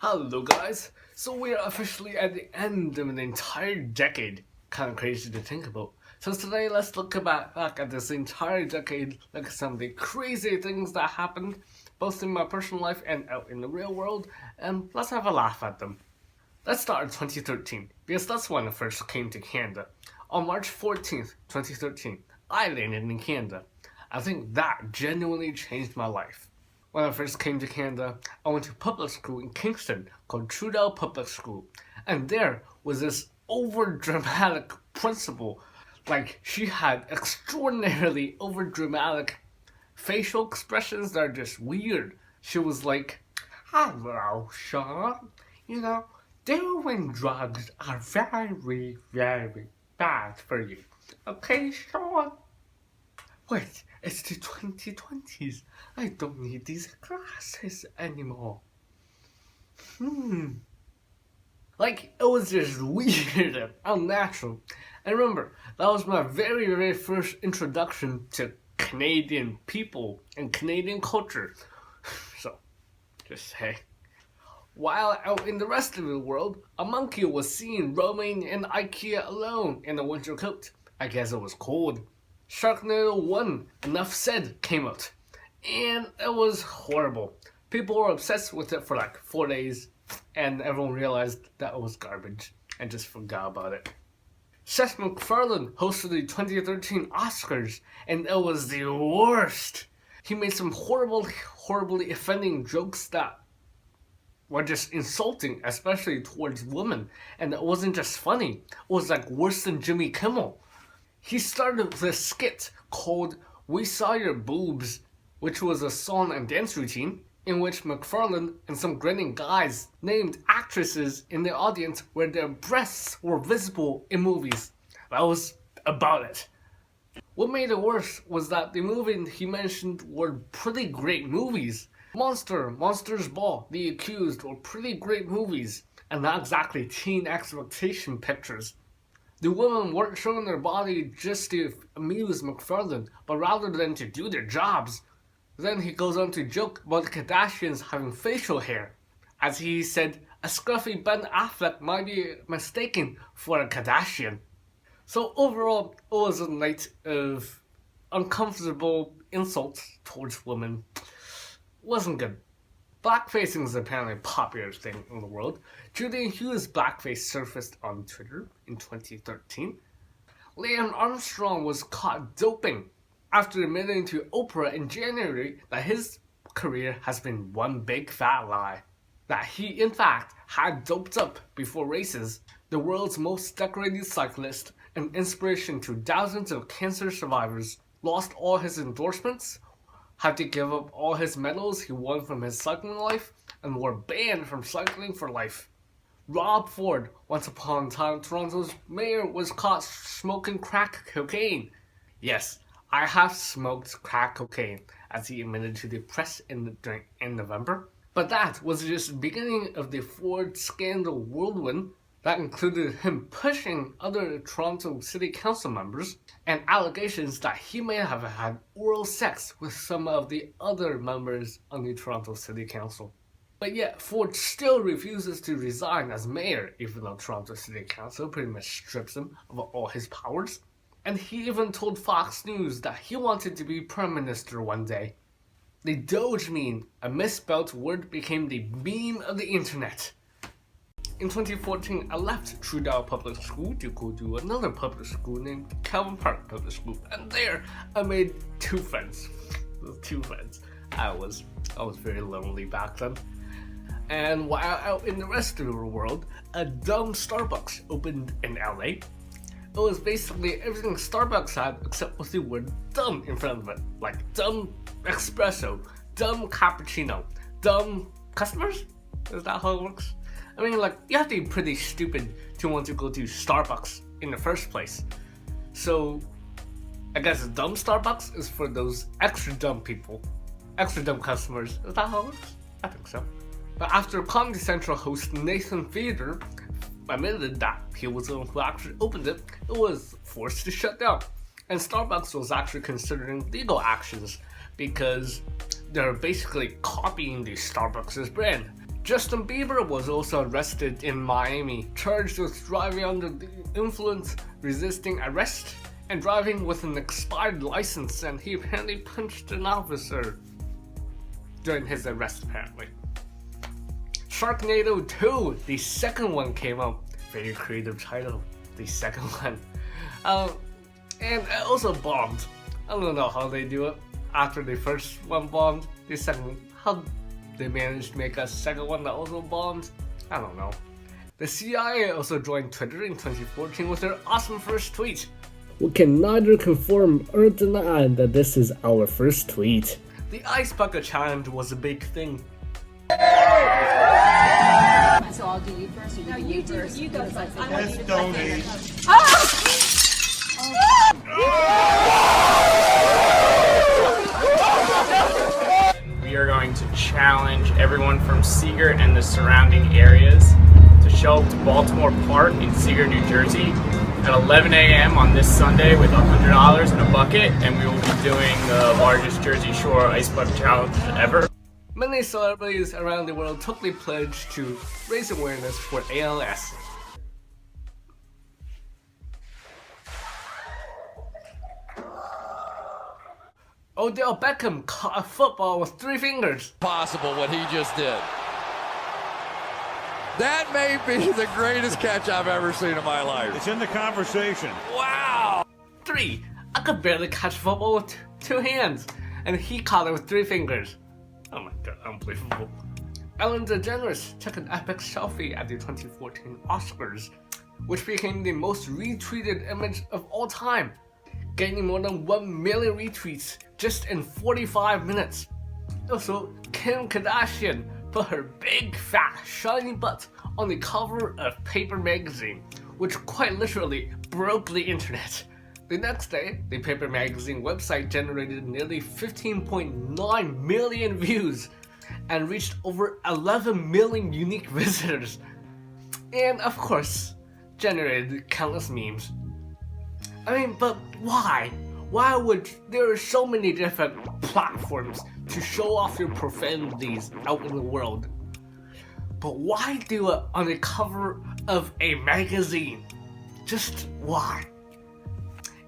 Hello guys! So we are officially at the end of an entire decade. Kind of crazy to think about. So today let's look back at this entire decade, look at some of the crazy things that happened, both in my personal life and out in the real world, and let's have a laugh at them. Let's start in 2013, because that's when I first came to Canada. On March 14th, 2013, I landed in Canada. I think that genuinely changed my life. When I first came to Canada, I went to public school in Kingston called Trudeau Public School. And there was this over-dramatic principal. Like, she had extraordinarily over-dramatic facial expressions that are just weird. She was like, "Hello, Sean. Doing drugs are very, very bad for you. Okay, Sean? Wait, it's the 2020s. I don't need these glasses anymore." Like, it was just weird and unnatural. And remember, that was my very, very first introduction to Canadian people and Canadian culture. So, just say. While out in the rest of the world, a monkey was seen roaming in IKEA alone in a winter coat. I guess it was cold. Sharknado 1, Enough Said, came out. And it was horrible. People were obsessed with it for like 4 days, and everyone realized that it was garbage and just forgot about it. Seth MacFarlane hosted the 2013 Oscars, and it was the worst. He made some horribly offending jokes that were just insulting, especially towards women. And it wasn't just funny, it was like worse than Jimmy Kimmel. He started this skit called "We Saw Your Boobs," which was a song and dance routine in which MacFarlane and some grinning guys named actresses in the audience where their breasts were visible in movies. That was about it. What made it worse was that the movies he mentioned were pretty great movies. Monsters Ball, The Accused were pretty great movies, and not exactly teen exploitation pictures. The women weren't showing their body just to amuse MacFarlane, but rather than to do their jobs. Then he goes on to joke about the Kardashians having facial hair. As he said, a scruffy Ben Affleck might be mistaken for a Kardashian. So overall, it was a night of uncomfortable insults towards women. Wasn't good. Blackfacing is apparently a popular thing in the world. Julian Hughes' blackface surfaced on Twitter in 2013. Liam Armstrong was caught doping after admitting to Oprah in January that his career has been one big fat lie. That he, in fact, had doped up before races. The world's most decorated cyclist, an inspiration to thousands of cancer survivors, lost all his endorsements, had to give up all his medals he won from his cycling life, and were banned from cycling for life. Rob Ford, once upon a time Toronto's mayor, was caught smoking crack cocaine. Yes, I have smoked crack cocaine, as he admitted to the press in November. But that was just the beginning of the Ford scandal whirlwind that included him pushing other Toronto City Council members and allegations that he may have had oral sex with some of the other members on the Toronto City Council. But yet, Ford still refuses to resign as mayor, even though Toronto City Council pretty much strips him of all his powers. And he even told Fox News that he wanted to be Prime Minister one day. The Doge meme, a misspelled word, became the meme of the internet. In 2014, I left Trudeau Public School to go to another public school named Calvin Park Public School, and there I made two friends. I was very lonely back then. And while out in the rest of the world, a dumb Starbucks opened in LA. It was basically everything Starbucks had except with the word dumb in front of it. Like dumb espresso, dumb cappuccino, dumb customers? Is that how it works? I mean, like, you have to be pretty stupid to want to go to Starbucks in the first place. So, I guess dumb Starbucks is for those extra dumb people. Extra dumb customers. Is that how it works? I think so. But after Comedy Central host Nathan Fielder admitted that he was the one who actually opened it, it was forced to shut down. And Starbucks was actually considering legal actions because they're basically copying the Starbucks brand. Justin Bieber was also arrested in Miami, charged with driving under the influence, resisting arrest, and driving with an expired license, and he apparently punched an officer during his arrest apparently. Sharknado 2, the second one came out. Very creative title, the second one. And it also bombed. I don't know how they do it. After the first one bombed, the second, how they managed to make a second one that also bombed? I don't know. The CIA also joined Twitter in 2014 with their awesome first tweet. We can neither confirm or deny that this is our first tweet. The Ice Bucket Challenge was a big thing. So I'll do you first. No, you do. You go first. Let's donate. We are going to challenge everyone from Seeger and the surrounding areas to show up to Baltimore Park in Seeger, New Jersey at 11 a.m. on this Sunday with $100 in a bucket, and we will be doing the largest Jersey Shore Ice Bucket Challenge ever. Many celebrities around the world took the pledge to raise awareness for ALS. Odell Beckham caught a football with 3 fingers. Possible what he just did. That may be the greatest catch I've ever seen in my life. It's in the conversation. Wow! 3. I could barely catch football with 2 hands, and he caught it with 3 fingers. Oh my god, unbelievable. Ellen DeGeneres took an epic selfie at the 2014 Oscars, which became the most retweeted image of all time, gaining more than 1 million retweets just in 45 minutes. Also, Kim Kardashian put her big, fat, shiny butt on the cover of Paper magazine, which quite literally broke the internet. The next day, the Paper magazine website generated nearly 15.9 million views and reached over 11 million unique visitors. And of course, generated countless memes. I mean, but why? Why would there are so many different platforms to show off your profanities out in the world? But why do it on the cover of a magazine? Just why?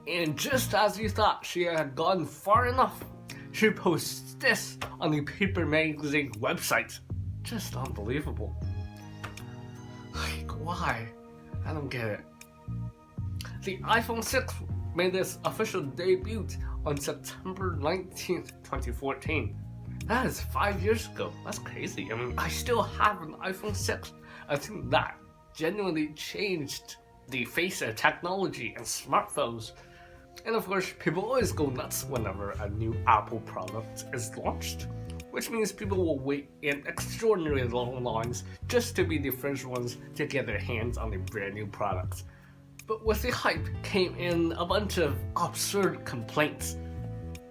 And just as you thought she had gone far enough, she posts this on the Paper magazine website. Just unbelievable. Like, why? I don't get it. The iPhone 6 made its official debut on September 19th, 2014. That is 5 years ago. That's crazy. I mean, I still have an iPhone 6. I think that genuinely changed the face of technology and smartphones. And of course, people always go nuts whenever a new Apple product is launched, which means people will wait in extraordinarily long lines just to be the first ones to get their hands on the brand new product. But with the hype came in a bunch of absurd complaints.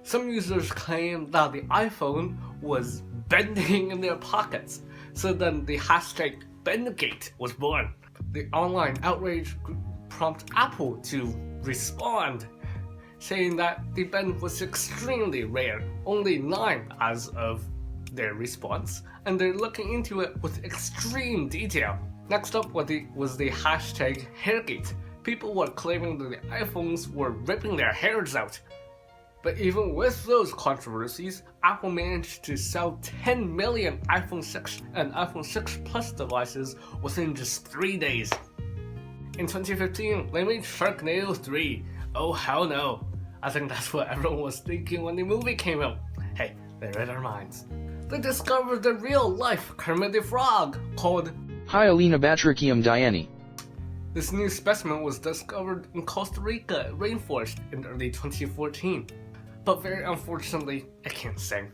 Some users claimed that the iPhone was bending in their pockets, so then the hashtag BendGate was born. The online outrage prompted Apple to respond, saying that the bend was extremely rare, only 9 as of their response, and they're looking into it with extreme detail. Next up was the hashtag Hairgate. People were claiming that the iPhones were ripping their hairs out. But even with those controversies, Apple managed to sell 10 million iPhone 6 and iPhone 6 Plus devices within just 3 days. In 2015, they made Sharknado 3. Oh hell no. I think that's what everyone was thinking when the movie came out. Hey, they read our minds. They discovered the real-life Kermit the Frog called Hyalina batrachium diane. This new specimen was discovered in Costa Rica rainforest in early 2014. But very unfortunately, it can't sing.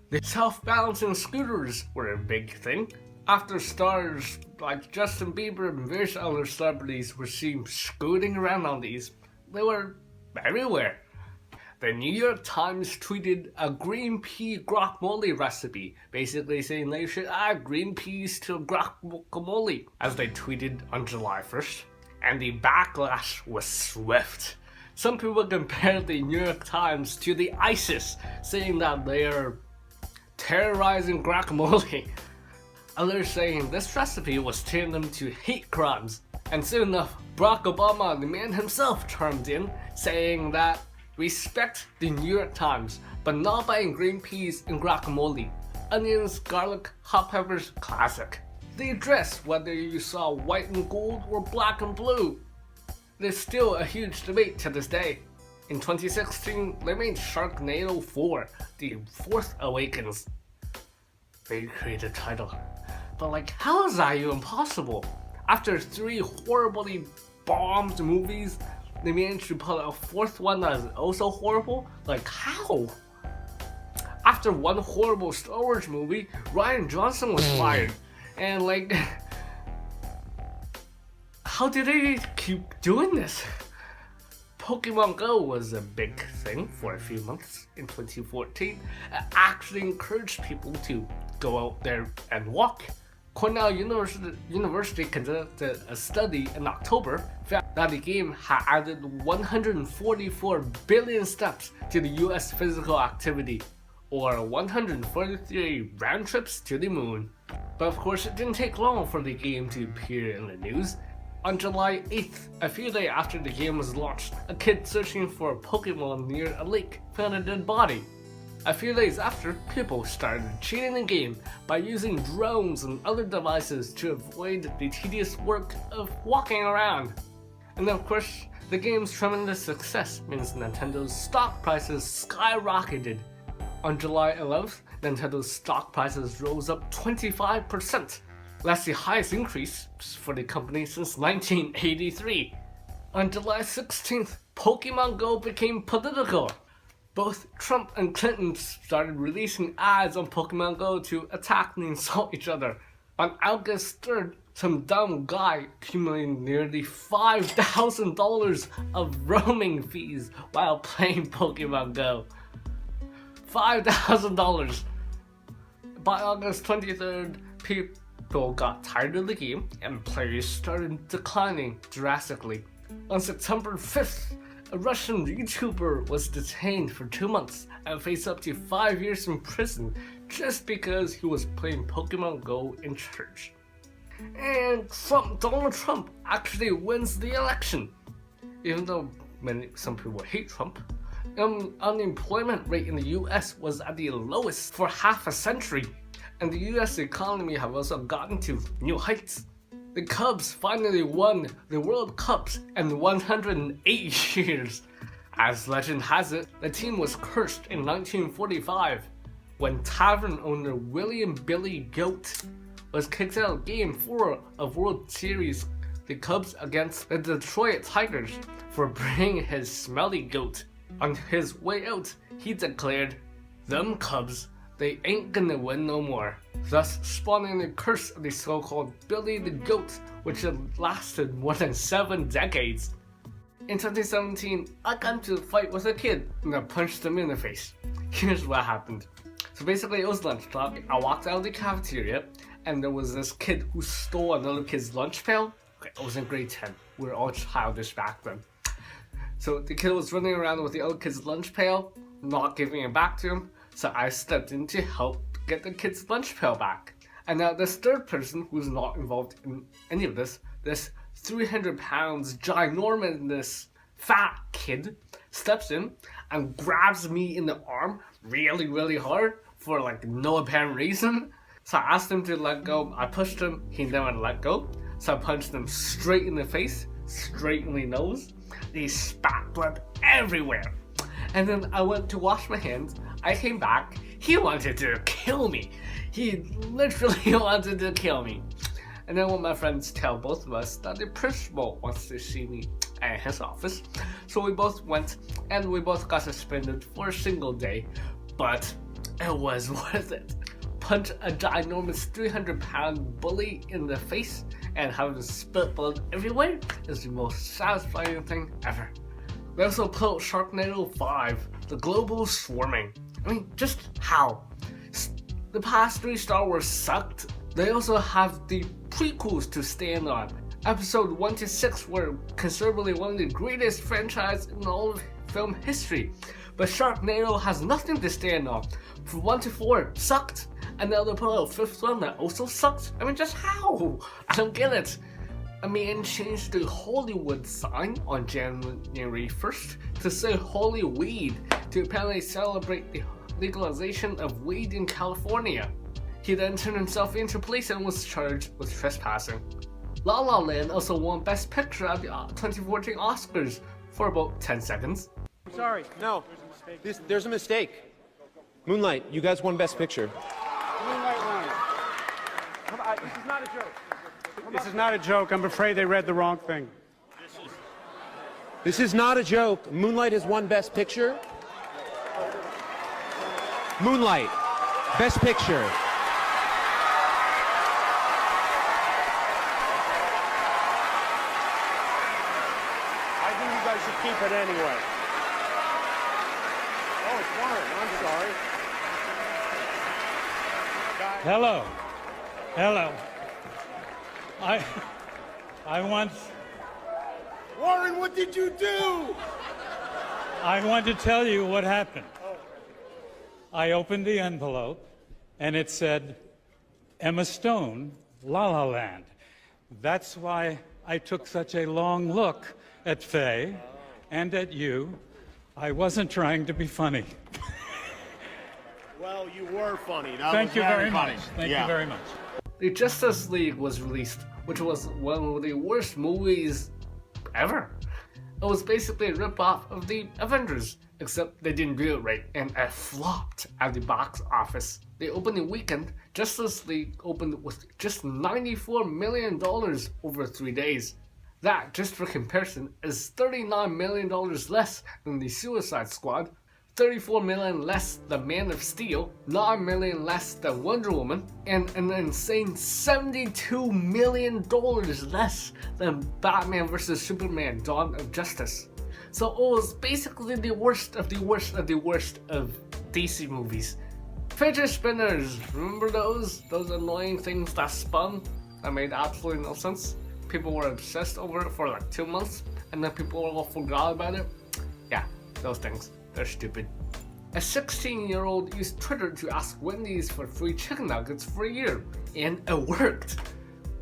The self-balancing scooters were a big thing. After stars like Justin Bieber and various other celebrities were seen scooting around on these, they were everywhere. The New York Times tweeted a green pea guacamole recipe, basically saying they should add green peas to guacamole, as they tweeted on July 1st. And the backlash was swift. Some people compared the New York Times to the ISIS, saying that they are terrorizing guacamole. Others saying this recipe was tailored to hate crimes. And soon enough, Barack Obama, the man himself, chimed in, saying that respect the New York Times, but not buying green peas in guacamole. Onions, garlic, hot peppers, classic. They address whether you saw white and gold or black and blue. There's still a huge debate to this day. In 2016, they made Sharknado 4, The Fourth Awakens. Very creative title. But like, how is that even possible? After 3 horribly bombed movies, they managed to put a 4th one that is also horrible? Like, how? After 1 horrible Star Wars movie, Rian Johnson was fired. And like, how did they keep doing this? Pokemon Go was a big thing for a few months in 2014. It actually encouraged people to go out there and walk. Cornell University conducted a study in October found that the game had added 144 billion steps to the US physical activity, or 143 round trips to the moon. But of course, it didn't take long for the game to appear in the news. On July 8th, a few days after the game was launched, a kid searching for a Pokemon near a lake found a dead body. A few days after, people started cheating the game by using drones and other devices to avoid the tedious work of walking around. And of course, the game's tremendous success means Nintendo's stock prices skyrocketed. On July 11th, Nintendo's stock prices rose up 25%. That's the highest increase for the company since 1983. On July 16th, Pokemon Go became political. Both Trump and Clinton started releasing ads on Pokemon Go to attack and insult each other. On August 3rd, some dumb guy accumulated nearly $5,000 of roaming fees while playing Pokemon Go. $5,000! By August 23rd, people got tired of the game and players started declining drastically. On September 5th, a Russian YouTuber was detained for 2 months and faced up to 5 years in prison just because he was playing Pokemon Go in church. And Donald Trump actually wins the election. Even though some people hate Trump, unemployment rate in the US was at the lowest for half a century, and the US economy have also gotten to new heights. The Cubs finally won the World Cups in 108 years. As legend has it, the team was cursed in 1945 when tavern owner William Billy Goat was kicked out of Game 4 of World Series, the Cubs against the Detroit Tigers, for bringing his smelly goat. On his way out, he declared, "Them Cubs, they ain't gonna win no more," thus spawning the curse of the so-called Billy the Goat, which had lasted more than 7 decades. In 2017, I got into a fight with a kid and I punched him in the face. Here's what happened. So basically, it was lunchtime. I walked out of the cafeteria and there was this kid who stole another kid's lunch pail. Okay, I was in grade 10. We were all childish back then. So the kid was running around with the other kid's lunch pail, not giving it back to him. So I stepped in to help get the kid's lunch pail back. And now this third person, who's not involved in any of this 300 pounds ginormous fat kid, steps in and grabs me in the arm really, really hard for like no apparent reason. So I asked him to let go. I pushed him, he never let go. So I punched him straight in the face, straight in the nose. He spat blood everywhere. And then I went to wash my hands. I came back. He wanted to kill me. He literally wanted to kill me. And then when my friends tell both of us that the principal wants to see me at his office, so we both went and we both got suspended for a single day. But it was worth it. Punch a ginormous 300-pound bully in the face and have him spit blood everywhere is the most satisfying thing ever. They also put out Sharknado 5, the global swarming. I mean, just how? The past 3 Star Wars sucked. They also have the prequels to stand on. Episode 1 to 6 were considerably one of the greatest franchises in all of film history. But Sharknado has nothing to stand on. From 1 to 4 sucked. and now they put out a fifth one that also sucks? I mean, just how? I don't get it. A man changed the Hollywood sign on January 1st to say Holy Weed to apparently celebrate the legalization of weed in California. He then turned himself into police and was charged with trespassing. La La Land also won Best Picture at the 2014 Oscars for about 10 seconds. Sorry, no. There's a mistake. Moonlight, you guys won Best Picture. Moonlight won. This is not a joke. This is not a joke. I'm afraid they read the wrong thing. This is not a joke. Moonlight has won Best Picture. Moonlight, Best Picture. I think you guys should keep it anyway. Oh, it's Warren. I'm sorry. Hello. Hello. I want Warren, what did you do? I want to tell you what happened. I opened the envelope and it said Emma Stone, La La Land. That's why I took such a long look at Faye and at you. I wasn't trying to be funny. Well, you were funny. Thank you very much. Thank you very much. The Justice League was released, which was one of the worst movies ever. It was basically a rip-off of the Avengers, except they didn't do it right, and it flopped at the box office. The opening weekend, Justice League opened with just $94 million over 3 days. That, just for comparison, is $39 million less than the Suicide Squad, $34 million less than Man of Steel, $9 million less than Wonder Woman, and an insane $72 million less than Batman vs Superman: Dawn of Justice. So it was basically the worst of the worst of the worst of DC movies. Fidget spinners, remember those? Those annoying things that spun? That made absolutely no sense. People were obsessed over it for like 2 months, and then people all forgot about it. Yeah, those things. They're stupid. A 16-year-old used Twitter to ask Wendy's for free chicken nuggets for a year, and it worked.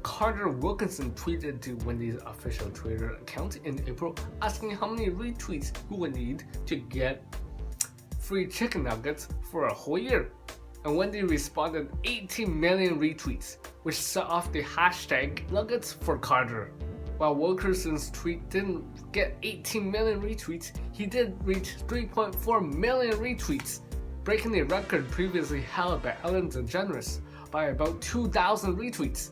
Carter Wilkinson tweeted to Wendy's official Twitter account in April asking how many retweets he would need to get free chicken nuggets for a whole year. And Wendy responded 18 million retweets, which set off the hashtag Nuggets for Carter. While Wilkerson's tweet didn't get 18 million retweets, he did reach 3.4 million retweets, breaking the record previously held by Ellen DeGeneres by about 2,000 retweets.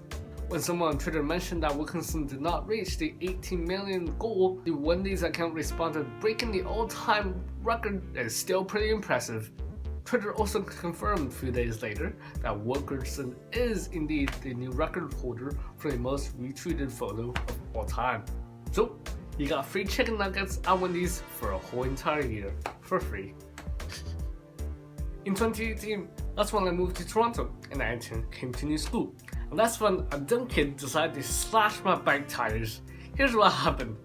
When someone on Twitter mentioned that Wilkinson did not reach the 18 million goal, the Wendy's account responded, breaking the all-time record is still pretty impressive. Twitter also confirmed a few days later that Wilkerson is indeed the new record holder for the most retweeted photo of all time. So, you got free chicken nuggets at Wendy's for a whole entire year for free. In 2018, that's when I moved to Toronto and I came to new school. And that's when a dumb kid decided to slash my bike tires. Here's what happened.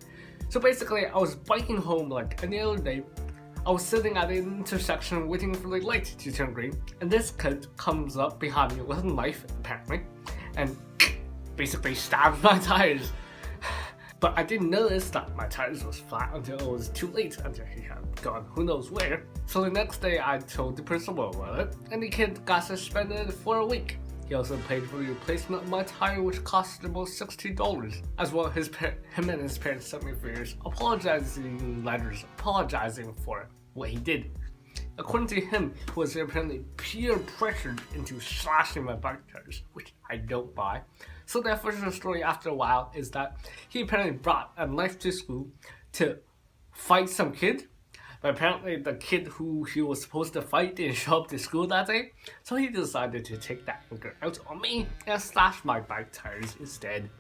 So basically, I was biking home like any other day. I was sitting at an intersection waiting for the light to turn green, and this kid comes up behind me with a knife, apparently, and basically stabs my tires. But I didn't notice that my tires was flat until it was too late, until he had gone who knows where. So the next day I told the principal about it, and the kid got suspended for a week. He also paid for the replacement of my tire, which cost about $60. As well, him and his parents sent me figures, apologizing letters, apologizing for what he did. According to him, he was apparently peer pressured into slashing my bike tires, which I don't buy. So the official story after a while is that he apparently brought a knife to school to fight some kid. But apparently the kid who he was supposed to fight didn't show up to school that day, so he decided to take that anger out on me and slash my bike tires instead.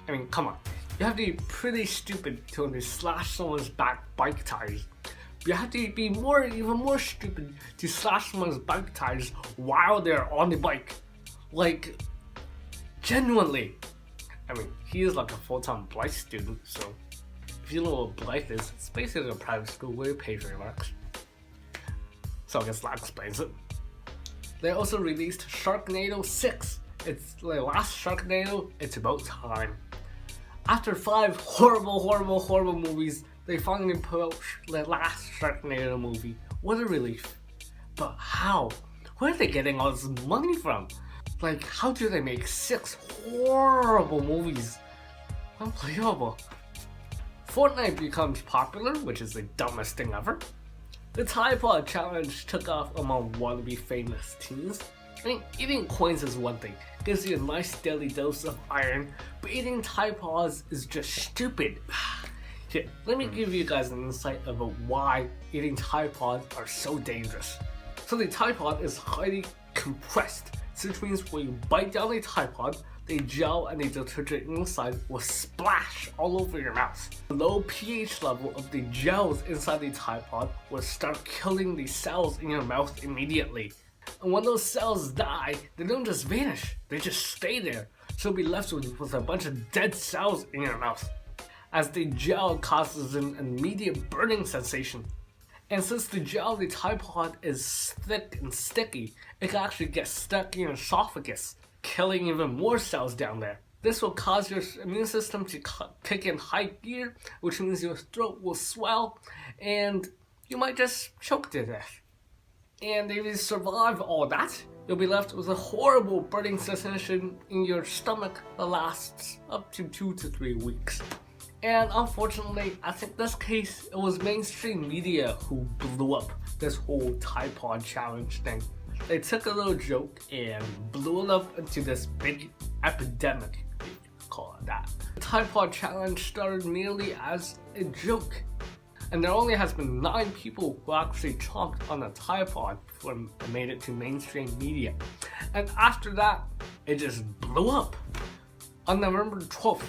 I mean, come on, you have to be pretty stupid to only slash someone's bike tires. You have to be even more stupid to slash someone's bike tires while they're on the bike. Like, genuinely. I mean, he is like a full-time Blythe student, so if you know what Blythe is, it's basically a private school where you pay for your marks. So I guess that explains it. They also released Sharknado 6. It's the last Sharknado, it's about time. After 5 horrible movies, they finally put out the last Sharknado movie. What a relief. But how? Where are they getting all this money from? Like, how do they make 6 horrible movies? Unbelievable. Fortnite becomes popular, which is the dumbest thing ever. The Tide Pod Challenge took off among wannabe famous teens. I mean, eating coins is one thing, gives you a nice daily dose of iron, but eating Tide Pods is just stupid. Here, let me give you guys an insight about why eating Tide Pods are so dangerous. So the Tide Pod is highly compressed, which means when you bite down a Tide Pod, the gel and the detergent inside will splash all over your mouth. The low pH level of the gels inside the Tide Pod will start killing the cells in your mouth immediately. And when those cells die, they don't just vanish, they just stay there. So you'll be left with a bunch of dead cells in your mouth, as the gel causes an immediate burning sensation. And since the gel of the Tide Pod is thick and sticky, it can actually get stuck in your esophagus, killing even more cells down there. This will cause your immune system to kick in high gear, which means your throat will swell, and you might just choke to death. And if you survive all that, you'll be left with a horrible burning sensation in your stomach that lasts up to 2 to 3 weeks. And unfortunately, I think this case, it was mainstream media who blew up this whole Tide Pod Challenge thing. They took a little joke and blew it up into this big epidemic, if you call it that. The Tide Pod Challenge started merely as a joke, and there only has been 9 people who actually chomped on a Tide Pod before it made it to mainstream media. And after that, it just blew up. On November 12th,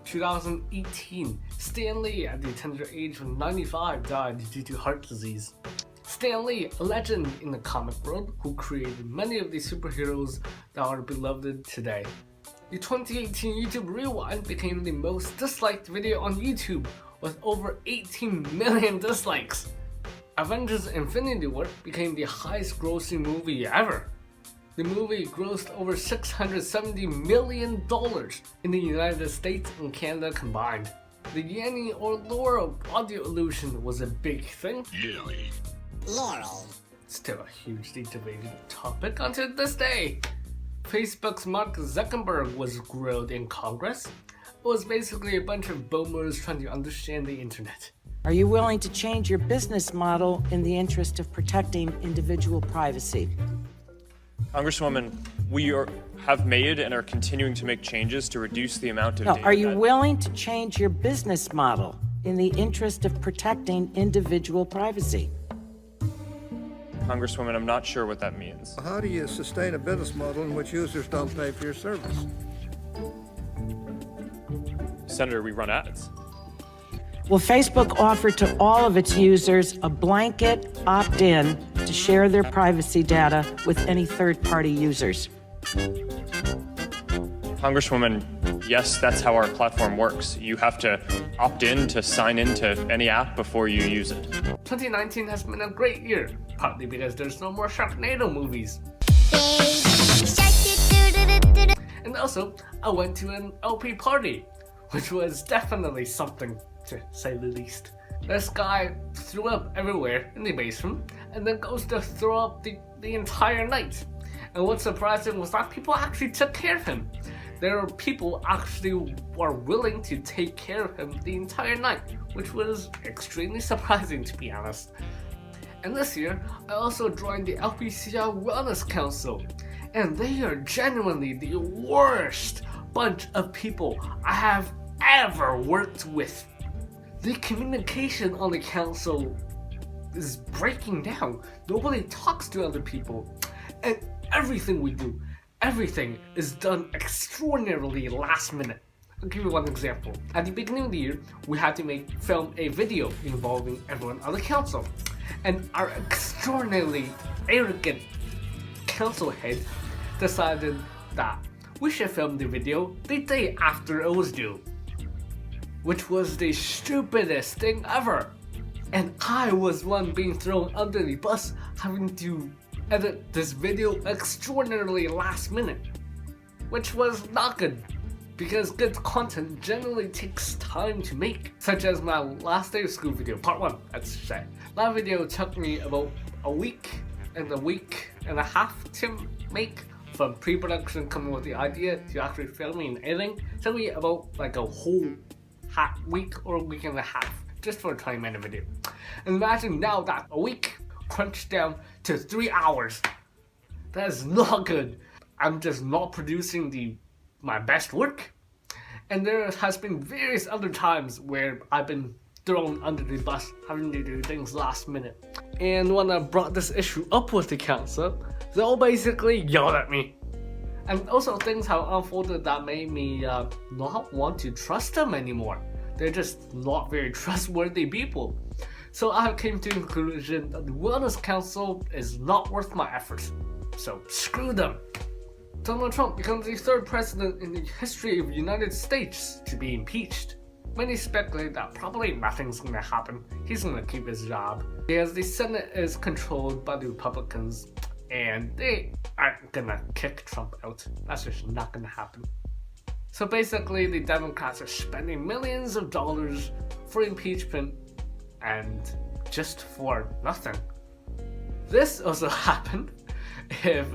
2018, Stan Lee, at the tender age of 95, died due to heart disease. Stan Lee, a legend in the comic world, who created many of the superheroes that are beloved today. The 2018 YouTube Rewind became the most disliked video on YouTube, with over 18 million dislikes. Avengers Infinity War became the highest grossing movie ever. The movie grossed over $670 million in the United States and Canada combined. The Yanny or Laurel audio illusion was a big thing. Laurel. Still a hugely debated topic until this day. Facebook's Mark Zuckerberg was grilled in Congress. It was basically a bunch of boomers trying to understand the internet. Are you willing to change your business model in the interest of protecting individual privacy? Congresswoman, we have made and are continuing to make changes to reduce the amount of data. Are you willing to change your business model in the interest of protecting individual privacy? Congresswoman, I'm not sure what that means. How do you sustain a business model in which users don't pay for your service? Senator, we run ads. Will Facebook offer to all of its users a blanket opt-in to share their privacy data with any third-party users? Congresswoman, yes, that's how our platform works. You have to opt in to sign into any app before you use it. 2019 has been a great year, partly because there's no more Sharknado movies. And also, I went to an LP party, which was definitely something, to say the least. This guy threw up everywhere in the basement, and then goes to throw up the entire night. And what's surprising was that people actually took care of him. There are people actually are willing to take care of him the entire night, which was extremely surprising, to be honest. And this year, I also joined the LPCI Wellness Council, and they are genuinely the worst bunch of people I have ever worked with. The communication on the council is breaking down. Nobody talks to other people, and everything we do, everything is done extraordinarily last minute. I'll give you one example. At the beginning of the year, we had to film a video involving everyone on the council, and our extraordinarily arrogant council head decided that we should film the video the day after it was due, which was the stupidest thing ever. And I was one being thrown under the bus, having to edit this video extraordinarily last minute, which was not good, because good content generally takes time to make, such as my last day of school video, part 1, let's say. That video took me about a week and a half to make, from pre-production coming with the idea to actually filming and editing. It took me about like a whole week or a week and a half just for a 20-minute video. And imagine now that a week crunched down to 3 hours. That is not good. I'm just not producing my best work. And there has been various other times where I've been thrown under the bus, having to do things last minute. And when I brought this issue up with the council, they all basically yelled at me. And also things have unfolded that made me not want to trust them anymore. They're just not very trustworthy people. So I came to the conclusion that the Wellness Council is not worth my efforts. So screw them. Donald Trump becomes the 3rd president in the history of the United States to be impeached. Many speculate that probably nothing's gonna happen. He's gonna keep his job because the Senate is controlled by the Republicans and they aren't gonna kick Trump out. That's just not gonna happen. So basically the Democrats are spending millions of dollars for impeachment and just for nothing. This also happened if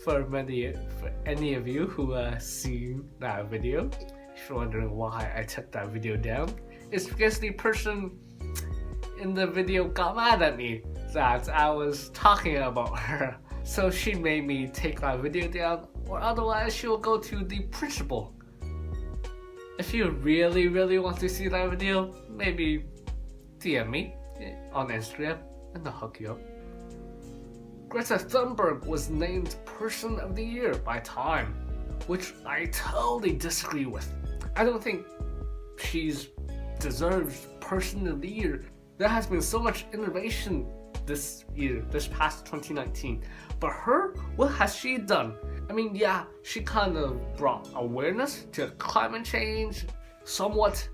for any of you who seen that video. If you're wondering why I took that video down, it's because the person in the video got mad at me that I was talking about her. So she made me take that video down, or otherwise she will go to the principal. If you really want to see that video, maybe DM me on Instagram and I'll hook you up. Greta Thunberg was named Person of the Year by Time, which I totally disagree with. I don't think she's deserves Person of the Year. There has been so much innovation this year, this past 2019. But her, what has she done? I mean, yeah, she kind of brought awareness to climate change, somewhat.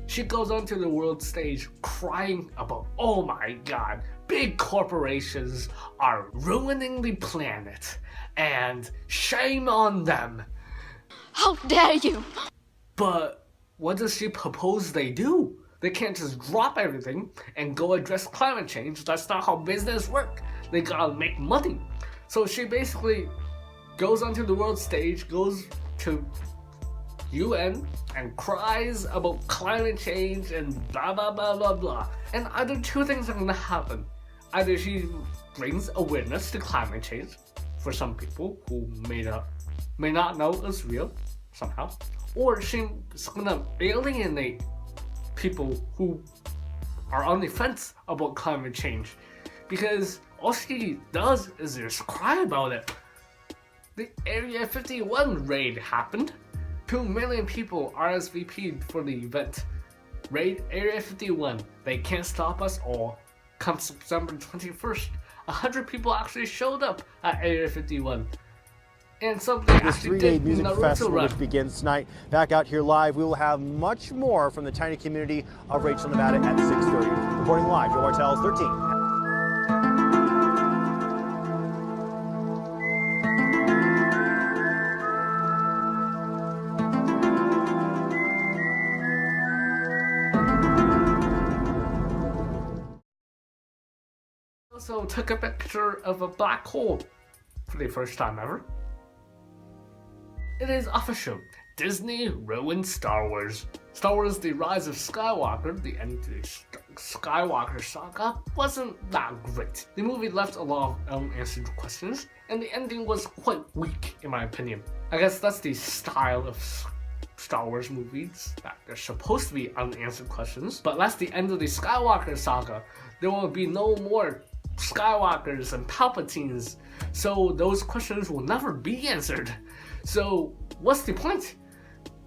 She goes onto the world stage crying about, oh my god, big corporations are ruining the planet, and shame on them. How dare you! But what does she propose they do? They can't just drop everything and go address climate change. That's not how business works. They gotta make money. So she basically goes onto the world stage, goes to UN and cries about climate change and blah blah blah blah blah. And either two things are gonna happen. Either she brings awareness to climate change for some people who may not know it's real somehow, or she's gonna alienate people who are on the fence about climate change, because all she does is just cry about it. The Area 51 raid happened. 2 million people RSVP'd for the event. Raid Area 51. They can't stop us all. Come September 21st, 100 people actually showed up at Area 51. And something this actually 3-day did music Naruto festival run. which begins tonight. Back out here live, we will have much more from the tiny community of Rachel, Nevada at 6:30. Reporting live, Joe Martell's 13. Also took a picture of a black hole for the first time ever. It is official. Disney ruined Star Wars. Star Wars The Rise of Skywalker, the end of the Skywalker saga, wasn't that great. The movie left a lot of unanswered questions, and the ending was quite weak in my opinion. I guess that's the style of Star Wars movies, that they're supposed to be unanswered questions, but that's the end of the Skywalker saga. There will be no more Skywalkers and Palpatines, so those questions will never be answered. So what's the point?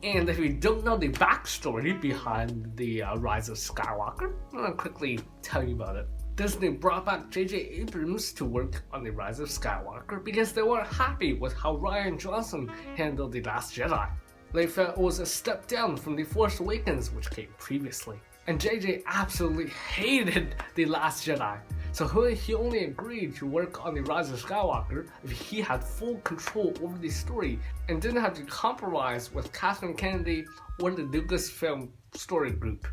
And if you don't know the backstory behind the Rise of Skywalker, I'm gonna quickly tell you about it. Disney brought back J.J. Abrams to work on the Rise of Skywalker because they weren't happy with how Rian Johnson handled The Last Jedi. They felt it was a step down from The Force Awakens, which came previously. And JJ absolutely hated The Last Jedi. So he only agreed to work on the Rise of Skywalker if he had full control over the story and didn't have to compromise with Kathleen Kennedy or the Lucasfilm story group.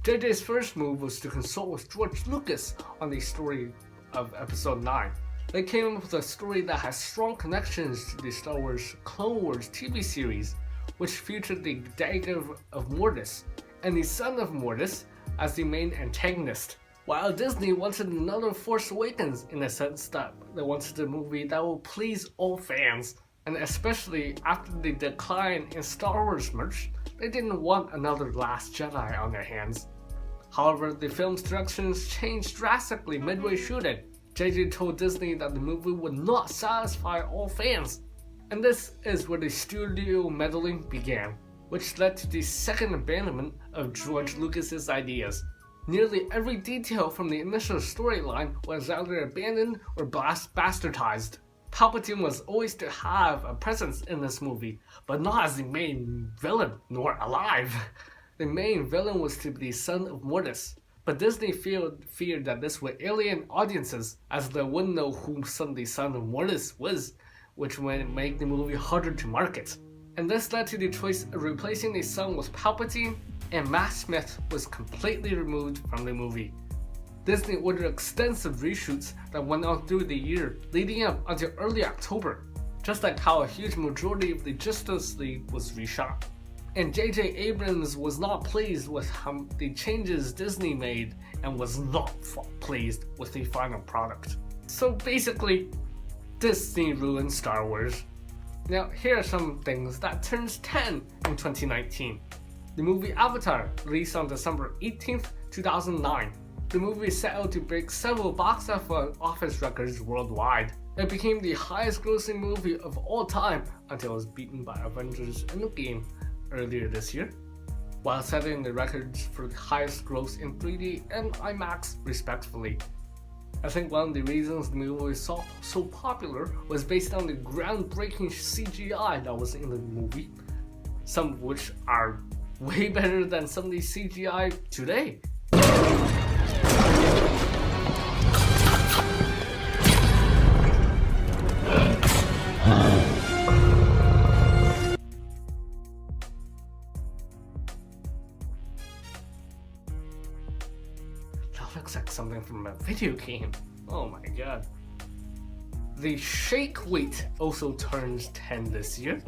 JJ's first move was to consult with George Lucas on the story of Episode 9. They came up with a story that has strong connections to the Star Wars Clone Wars TV series, which featured the Dagger of Mortis and the Son of Mortis as the main antagonist. While Disney wanted another Force Awakens in a sense that they wanted a movie that will please all fans, and especially after the decline in Star Wars merch, they didn't want another Last Jedi on their hands. However, the film's directions changed drastically midway shooting. JJ told Disney that the movie would not satisfy all fans, and this is where the studio meddling began, which led to the second abandonment of George Lucas's ideas. Nearly every detail from the initial storyline was either abandoned or bastardized. Palpatine was always to have a presence in this movie, but not as the main villain, nor alive. The main villain was to be the Son of Mortis, but Disney feared that this would alien audiences, as they wouldn't know who the Son of Mortis was, which would make the movie harder to market. And this led to the choice of replacing the Son with Palpatine, and Matt Smith was completely removed from the movie. Disney ordered extensive reshoots that went on through the year, leading up until early October, just like how a huge majority of the Justice League was reshot. And J.J. Abrams was not pleased with the changes Disney made and was not pleased with the final product. So basically, Disney ruined Star Wars. Now here are some things that turns 10 in 2019. The movie Avatar, released on December 18th, 2009. The movie set out to break several box office records worldwide. It became the highest grossing movie of all time until it was beaten by Avengers Endgame earlier this year, while setting the records for the highest gross in 3D and IMAX respectively. I think one of the reasons the movie was so popular was based on the groundbreaking CGI that was in the movie, some of which are way better than some of the CGI today. That looks like something from a video game. Oh my god. The Shake Weight also turns 10 this year.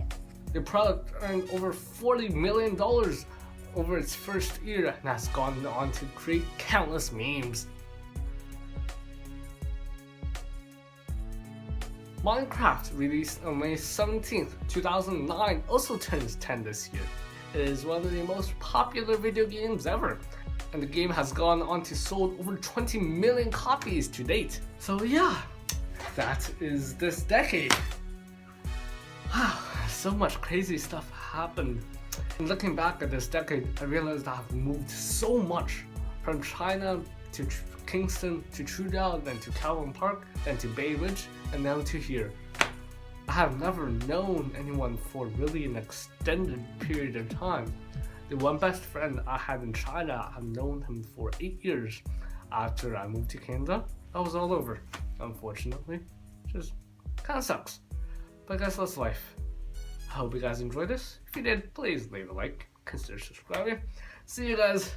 The product earned over $40 million over its first year and has gone on to create countless memes. Minecraft, released on May 17th, 2009, also turns 10 this year. It is one of the most popular video games ever, and the game has gone on to sold over 20 million copies to date. So yeah, that is this decade. Wow, so much crazy stuff happened. And looking back at this decade, I realized I've moved so much, from China to Kingston to Trudeau, then to Calvin Park, then to Bay Ridge, and now to here. I have never known anyone for really an extended period of time. The one best friend I had in China, I've known him for 8 years. After I moved to Canada, I was all over, unfortunately. Just kinda sucks. But I guess that's life. I hope you guys enjoyed this. If you did, please leave a like, consider subscribing. See you guys.